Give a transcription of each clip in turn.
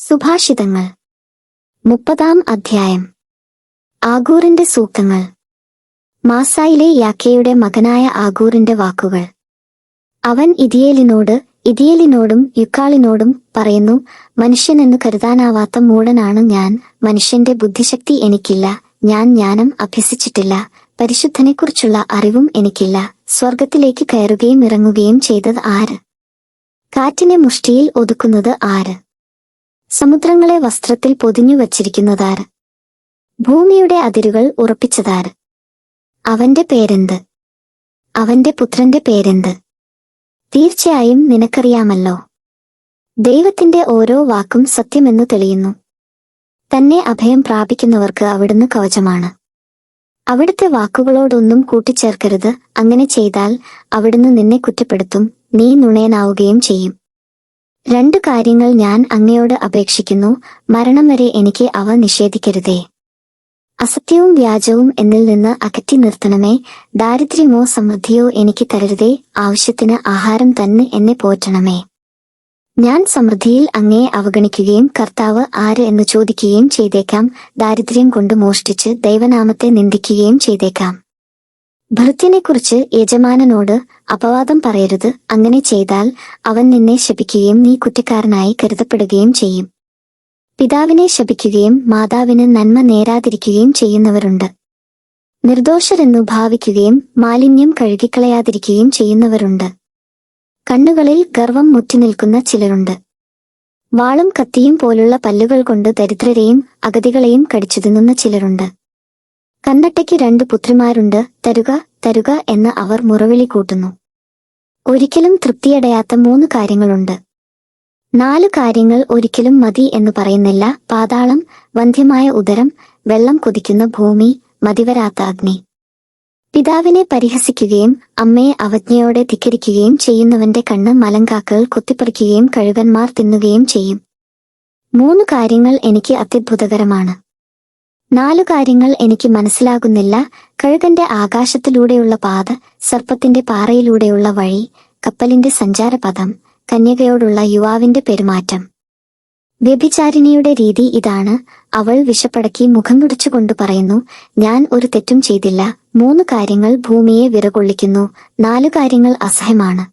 സുഭാഷിതങ്ങൾ 30-ാം അധ്യായം. ആഗൂറിന്റെ സൂക്തങ്ങൾ. മാസായിലെ യാക്കയുടെ മകനായ ആഗൂറിന്റെ വാക്കുകൾ. അവൻ ഇദിയേലിനോടും യുക്കാളിനോടും പറയുന്നു, മനുഷ്യനെന്നു കരുതാനാവാത്ത മൂഢനാണ് ഞാൻ. മനുഷ്യന്റെ ബുദ്ധിശക്തി എനിക്കില്ല. ഞാൻ ജ്ഞാനം അഭ്യസിച്ചിട്ടില്ല. പരിശുദ്ധനെക്കുറിച്ചുള്ള അറിവും എനിക്കില്ല. സ്വർഗത്തിലേക്ക് കയറുകയും ഇറങ്ങുകയും ചെയ്തത് ആര്? കാറ്റിനെ മുഷ്ടിയിൽ ഒതുക്കുന്നത് ആര്? സമുദ്രങ്ങളെ വസ്ത്രത്തിൽ പൊതിഞ്ഞു വച്ചിരിക്കുന്നതാര്? ഭൂമിയുടെ അതിരുകൾ ഉറപ്പിച്ചതാര്? അവന്റെ പേരെന്ത്? അവന്റെ പുത്രന്റെ പേരെന്ത്? തീർച്ചയായും നിനക്കറിയാമല്ലോ. ദൈവത്തിന്റെ ഓരോ വാക്കും സത്യമെന്നു തെളിയുന്നു. തന്നെ അഭയം പ്രാപിക്കുന്നവർക്ക് അവിടുന്ന് കവചമാണ്. അവിടുത്തെ വാക്കുകളോടൊന്നും കൂട്ടിച്ചേർക്കരുത്. അങ്ങനെ ചെയ്താൽ അവിടുന്ന് നിന്നെ കുറ്റപ്പെടുത്തും. നീ നുണയനാവുകയും ചെയ്യും. 2 കാര്യങ്ങൾ ഞാൻ അങ്ങയോട് അപേക്ഷിക്കുന്നു. മരണം വരെ എനിക്ക് അവ നിഷേധിക്കരുതേ. അസത്യവും വ്യാജവും എന്നിൽ നിന്ന് അകറ്റി നിർത്തണമേ. ദാരിദ്ര്യമോ സമൃദ്ധിയോ എനിക്ക് തരരുതേ. ആവശ്യത്തിന് ആഹാരം തന്നെ എന്നെ പോറ്റണമേ. ഞാൻ സമൃദ്ധിയിൽ അങ്ങയെ അവഗണിക്കുകയും കർത്താവ് ആര് എന്ന് ചോദിക്കുകയും ചെയ്തേക്കാം. ദാരിദ്ര്യം കൊണ്ട് മോഷ്ടിച്ച് ദൈവനാമത്തെ നിന്ദിക്കുകയും ചെയ്തേക്കാം. ഭൃത്യനെക്കുറിച്ച് യജമാനനോട് അപവാദം പറയരുത്. അങ്ങനെ ചെയ്താൽ അവൻ നിന്നെ ശപിക്കുകയും നീ കുറ്റക്കാരനായി കരുതപ്പെടുകയും ചെയ്യും. പിതാവിനെ ശപിക്കുകയും മാതാവിന് നന്മ നേരാതിരിക്കുകയും ചെയ്യുന്നവരുണ്ട്. നിർദോഷരെന്നു ഭാവിക്കുകയും മാലിന്യം കഴുകിക്കളയാതിരിക്കുകയും ചെയ്യുന്നവരുണ്ട്. കണ്ണുകളിൽ ഗർവം മുറ്റിനിൽക്കുന്ന ചിലരുണ്ട്. വാളും കത്തിയും പോലുള്ള പല്ലുകൾ കൊണ്ട് ദരിദ്രരെയും അഗതികളെയും കടിച്ചു തിന്നുന്ന ചിലരുണ്ട്. കന്നട്ടയ്ക്ക് 2 പുത്രിമാരുണ്ട്. തരുക തരുക എന്ന് അവർ മുറവിളി കൂട്ടുന്നു. ഒരിക്കലും തൃപ്തിയടയാത്ത 3 കാര്യങ്ങളുണ്ട്. 4 കാര്യങ്ങൾ ഒരിക്കലും മതി എന്ന് പറയുന്നില്ല. പാതാളം, വന്ധ്യമായ ഉദരം, വെള്ളം കൊതിക്കുന്ന ഭൂമി, മതിവരാത്ത അഗ്നി. പിതാവിനെ പരിഹസിക്കുകയും അമ്മയെ അവജ്ഞയോടെ ധിക്കരിക്കുകയും ചെയ്യുന്നവന്റെ കണ്ണ് മലങ്കാക്കകൾ കൊത്തിപ്പറിക്കുകയും കഴുകന്മാർ തിന്നുകയും ചെയ്യും. 3 കാര്യങ്ങൾ എനിക്ക് അത്യത്ഭുതകരമാണ്. 4 കാര്യങ്ങൾ എനിക്ക് മനസ്സിലാകുന്നില്ല. കഴുകന്റെ ആകാശത്തിലൂടെയുള്ള പാത, സർപ്പത്തിന്റെ പാറയിലൂടെയുള്ള വഴി, കപ്പലിന്റെ സഞ്ചാരപഥം, കന്യകയോടുള്ള യുവാവിന്റെ പെരുമാറ്റം. വ്യഭിചാരിണിയുടെ രീതി ഇതാണ്. അവൾ വിശപ്പടക്കി മുഖം തുടിച്ചുകൊണ്ട് പറയുന്നു, ഞാൻ ഒരു തെറ്റും ചെയ്തില്ല. 3 കാര്യങ്ങൾ ഭൂമിയെ വിറകൊള്ളിക്കുന്നു. 4 കാര്യങ്ങൾ അസഹ്യമാണ്.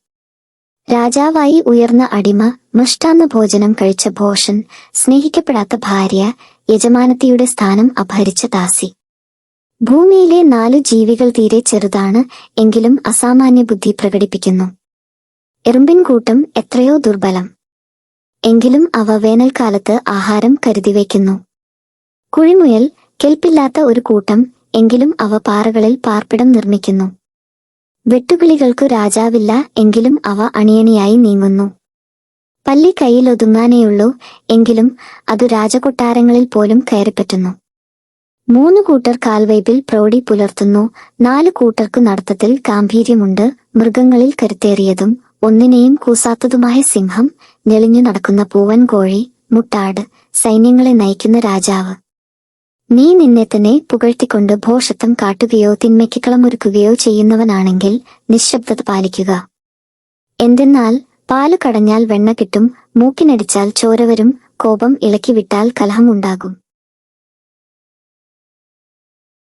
രാജാവായി ഉയർന്ന അടിമ, മൃഷ്ടാന്ന ഭോജനം കഴിച്ച ഭോഷൻ, സ്നേഹിക്കപ്പെടാത്ത ഭാര്യ, യജമാനത്തിയുടെ സ്ഥാനം അപഹരിച്ച ദാസി. ഭൂമിയിലെ 4 ജീവികൾ തീരെ ചെറുതാണ്, എങ്കിലും അസാമാന്യ ബുദ്ധി പ്രകടിപ്പിക്കുന്നു. എറുമ്പിൻകൂട്ടം എത്രയോ ദുർബലം, എങ്കിലും അവ വേനൽക്കാലത്ത് ആഹാരം കരുതിവയ്ക്കുന്നു. കുഴിമുയൽ കെൽപ്പില്ലാത്ത ഒരു കൂട്ടം, എങ്കിലും അവ പാറകളിൽ പാർപ്പിടം നിർമ്മിക്കുന്നു. വെട്ടുകിളികൾക്കു രാജാവില്ല, എങ്കിലും അവ അണിയണിയായി നീങ്ങുന്നു. പല്ലി കൈയിലൊതുങ്ങാനേയുള്ളൂ, എങ്കിലും അതു രാജകൊട്ടാരങ്ങളിൽ പോലും കയറിപ്പറ്റുന്നു. 3 കൂട്ടർ കാൽവയ്പിൽ പ്രൗഢി പുലർത്തുന്നു. 4 കൂട്ടർക്കു നടത്തത്തിൽ ഗാംഭീര്യമുണ്ട്. മൃഗങ്ങളിൽ കരുത്തേറിയതും ഒന്നിനെയും കൂസാത്തതുമായ സിംഹം, ഞെളിഞ്ഞു നടക്കുന്ന പൂവൻ കോഴി, മുട്ടാട്, സൈന്യങ്ങളെ നയിക്കുന്ന രാജാവ്. നീ നിന്നെ തന്നെ പുകഴ്ത്തിക്കൊണ്ട് ഭോഷത്വം കാട്ടുകയോ തിന്മയ്ക്ക് കളമൊരുക്കുകയോ ചെയ്യുന്നവനാണെങ്കിൽ നിശ്ശബ്ദത പാലിക്കുക. എന്തെന്നാൽ പാല് കടഞ്ഞാൽ വെണ്ണ കിട്ടും, മൂക്കിനടിച്ചാൽ ചോര വരും, കോപം ഇളക്കിവിട്ടാൽ കലഹമുണ്ടാകും.